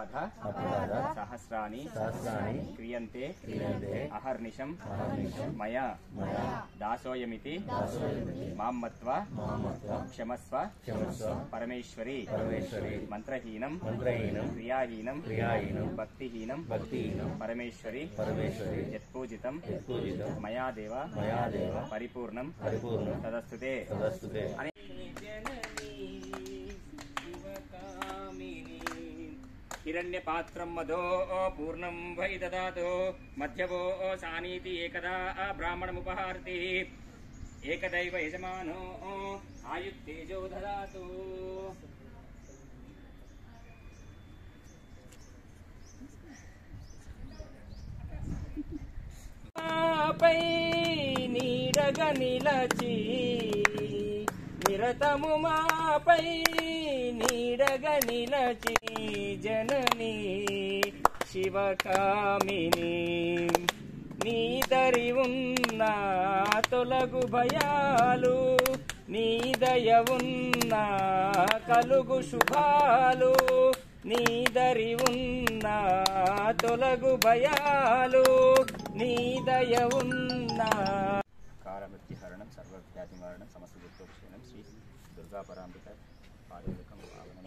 अपराध सहस्राणि क्रियन्ते अहर्निशं मया दासोऽयमिति मां मत्वा क्षमस्व परमेश्वरी मंत्रहीनं क्रियाहीनं भक्तिहीनं परमेश्वरी यत्पूजितं मया देव परिपूर्णं तदस्तुते। हिरण्यपात्रं मधो पूर्णं वै ददातु मध्यवो सानीति एकदा ब्राह्मणमुपहारति एकदैव यजमानो आयुत्तेजो ददातु। పై నీడగా నిలచి నిరతము మాపై నీడగా నిలచి జనని శివకామిని నీ దరి ఉన్న తొలగు భయాలు నీ దయ ఉన్న కలుగు శుభాలు నీ దరి ఉన్న తొలగు భయాలు నీ దయ ఉన్న కాలమృత్యుహరణం సర్వవ్యాధిమరణం సమస్త దుఃఖోపశమనం శ్రీ దుర్గాపరాంబిక పాదోదకం పావనం